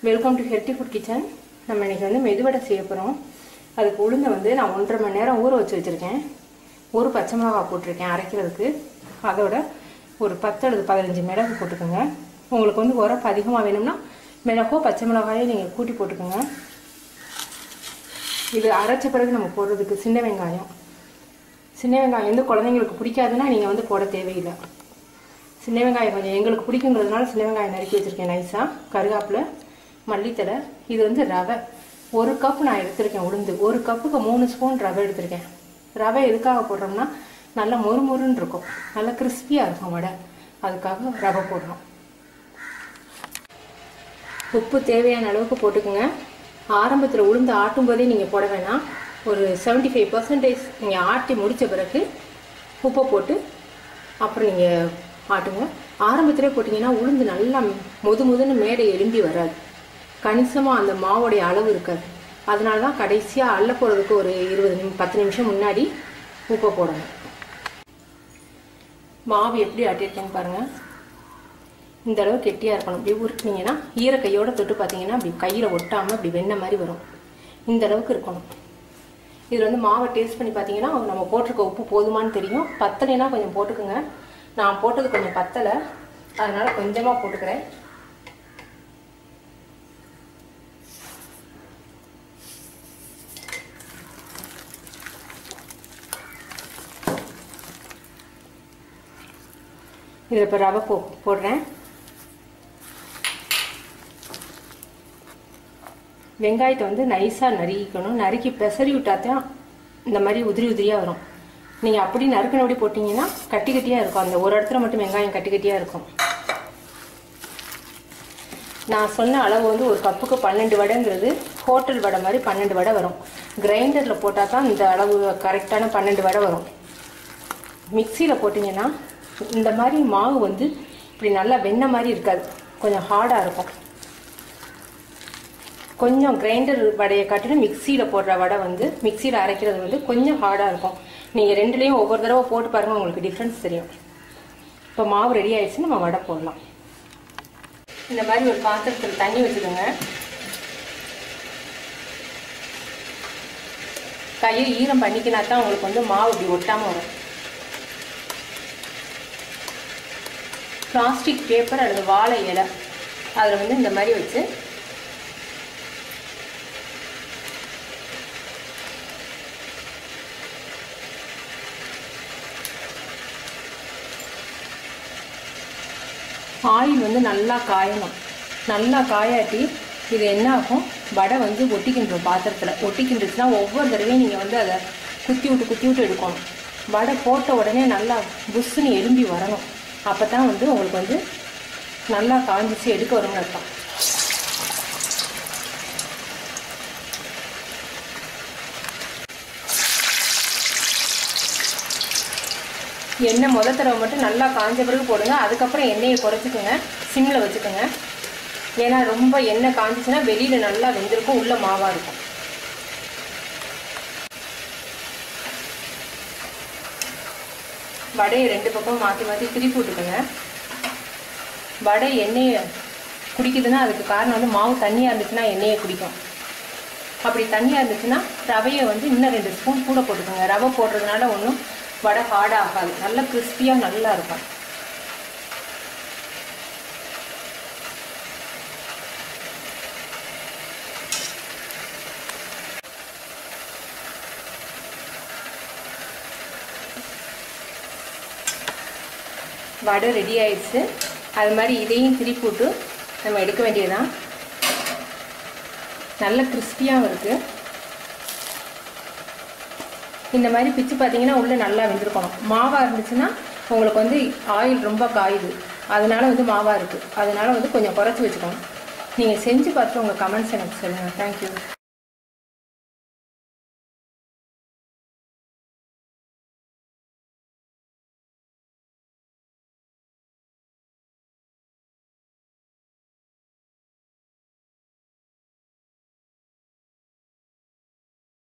Welcome to healthy food kitchen. நம்ம இன்றைக்கி வந்து மெதுவடை செய்ய போகிறோம். அதுக்கு உளுந்தை வந்து நான் 1.5 மணி நேரம் ஊற வச்சு வச்சுருக்கேன். ஒரு பச்சை மிளகா போட்டிருக்கேன் அரைக்கிறதுக்கு. அதோட ஒரு 10 அல்லது 15 மிளகு போட்டுக்கோங்க. உங்களுக்கு வந்து உரப்பு அதிகமாக வேணும்னா மிளகோ பச்சை மிளகாயோ நீங்கள் கூட்டி போட்டுக்கோங்க. இது அரைச்ச பிறகு நம்ம போடுறதுக்கு சின்ன வெங்காயம் வந்து குழந்தைங்களுக்கு பிடிக்காதுன்னா நீங்கள் வந்து போட தேவையில்லை. சின்ன வெங்காயம் கொஞ்சம் எங்களுக்கு பிடிக்குங்கிறதுனால சின்ன வெங்காயம் நறுக்கி வச்சுருக்கேன் நைஸாக. கருவேப்பிலை, மல்லித்தலை. இது வந்து ரவை 1 கப் நான் எடுத்திருக்கேன். உளுந்து 1 கப்புக்கு 3 ஸ்பூன் ரவை எடுத்திருக்கேன். ரவை எதுக்காக போடுறோம்னா நல்லா மொறுமொறுன்னு இருக்கும், நல்லா கிறிஸ்பியாக இருக்கும் வடை. அதுக்காக ரவை போடுறோம். உப்பு தேவையான அளவுக்கு போட்டுக்கோங்க. ஆரம்பத்தில் உளுந்து ஆட்டும் போதே நீங்கள் போட வேணாம். ஒரு 75% நீங்கள் ஆட்டி முடித்த பிறகு உப்பை போட்டு அப்புறம் நீங்கள் ஆட்டுங்க. ஆரம்பத்திலே போட்டிங்கன்னா உளுந்து நல்லா முதுன்னு மேடை எழும்பி வராது. கணிசமாக அந்த மாவோடைய அளவு இருக்காது. அதனால தான் கடைசியாக அள்ள போகிறதுக்கு ஒரு 10 நிமிஷம் முன்னாடி உப்பை போடணும். மாவு எப்படி ஆட்டியிருக்கேன்னு பாருங்கள். இந்த அளவு கெட்டியாக இருக்கணும். இப்படி உருட்டினீங்கன்னா ஈரக்கையோடு தொட்டு பார்த்தீங்கன்னா அப்படி கையில் ஒட்டாமல் அப்படி வெண்ணெய் மாதிரி வரும். இந்த அளவுக்கு இருக்கணும். இதில் வந்து மாவை டேஸ்ட் பண்ணி பார்த்தீங்கன்னா நம்ம போட்டிருக்க உப்பு போதுமானு தெரியும். பத்தலைன்னா கொஞ்சம் போட்டுக்கோங்க. நான் போட்டது கொஞ்சம் பத்தலை, அதனால் கொஞ்சமாக போட்டுக்கிறேன். இதில் இப்போ ரவை போடுறேன். வெங்காயத்தை வந்து நைஸாக நறுக்கிக்கணும். நறுக்கி பெசரி விட்டாதான் இந்த மாதிரி உதிரியாக வரும். நீங்கள் அப்படி நறுக்கினபடி போட்டிங்கன்னா கட்டி கட்டியாக இருக்கும். அந்த ஒரு இடத்துல மட்டும் வெங்காயம் கட்டி கட்டியாக இருக்கும். நான் சொன்ன அளவு வந்து ஒரு கப்புக்கு 12 வடைங்கிறது ஹோட்டல் வடை மாதிரி 12 வடை வரும். கிரைண்டரில் போட்டால் தான் இந்த அளவு கரெக்டான 12 வடை வரும். மிக்சியில் போட்டிங்கன்னா இந்த மாதிரி மாவு வந்து இப்படி நல்லா வெண்ணெய் மாதிரி இருக்காது, கொஞ்சம் ஹார்டாக இருக்கும். கொஞ்சம் கிரைண்டர் வடையை காட்டிலும் மிக்சியில் போடுற வடை வந்து மிக்சியில் அரைக்கிறது வந்து கொஞ்சம் ஹார்டாக இருக்கும். நீங்கள் ரெண்டுலேயும் ஒவ்வொரு தடவை போட்டு பாருங்கள், உங்களுக்கு டிஃப்ரென்ஸ் தெரியும். இப்போ மாவு ரெடி ஆகிடுச்சு, நம்ம வடை போடலாம். இந்த மாதிரி ஒரு பாத்திரத்தில் தண்ணி வச்சுக்கோங்க. கையை ஈரம் பண்ணிக்கினா தான் உங்களுக்கு வந்து மாவு இப்படி ஒட்டாமல் வரும். பிளாஸ்டிக் பேப்பர் அல்லது வாழை இலை அதில் வந்து இந்த மாதிரி வச்சு ஆயில் வந்து நல்லா காயணும். நல்லா காயாட்டி இது என்ன ஆகும், வடை வந்து ஒட்டிக்கின்றோம். பாத்திரத்தில் ஒட்டிக்கின்றுச்சுன்னா ஒவ்வொரு தடவையும் நீங்கள் வந்து அதை குத்தி விட்டு எடுக்கணும். வடை போட்ட உடனே நல்லா புஷ்ஷுன்னு எழும்பி வரணும். அப்போ தான் வந்து உங்களுக்கு வந்து நல்லா காஞ்சிச்சு எடுக்க வரும்னு அர்த்தம். எண்ணெய் முத தடவை மட்டும் நல்லா காஞ்ச பிறகு போடுங்க. அதுக்கப்புறம் எண்ணெயை குறைச்சிக்கோங்க, சிம்மில் வச்சுக்கோங்க. ஏன்னா ரொம்ப எண்ணெய் காஞ்சிச்சுன்னா வெளியில் நல்லா வெந்திருக்கும், உள்ள மாவாக இருக்கும். வடையை 2 பக்கம் மாற்றி திருப்பி விட்டுக்கோங்க. வடை எண்ணெயை குடிக்குதுன்னா அதுக்கு காரணம் வந்து மாவு தண்ணியாக இருந்துச்சுன்னா எண்ணெயை குடிக்கும். அப்படி தண்ணியாக இருந்துச்சுன்னா ரவையை வந்து இன்னும் 2 ஸ்பூன் கூட போட்டுக்கோங்க. ரவை போடுறதுனால ஒன்றும் வடை ஹார்டாக ஆகாது, நல்லா கிறிஸ்பியாக நல்லா இருக்கும். வடை ரெடி ஆயிடுச்சு. அது மாதிரி இதையும் திருப்பி விட்டு நம்ம எடுக்க வேண்டியதுதான். நல்ல கிறிஸ்பியாகவும் இருக்குது. இந்த மாதிரி பிச்சு பார்த்தீங்கன்னா உள்ளே நல்லா வெந்திருக்கணும். மாவாக இருந்துச்சுன்னா உங்களுக்கு வந்து ஆயில் ரொம்ப காயுது, அதனால வந்து மாவாக இருக்குது. அதனால வந்து கொஞ்சம் குறைச்சி வச்சுக்கணும். நீங்கள் செஞ்சு பார்த்துட்டு உங்கள் கமெண்ட்ஸ் எனக்கு சொல்லுங்கள். தேங்க்யூ.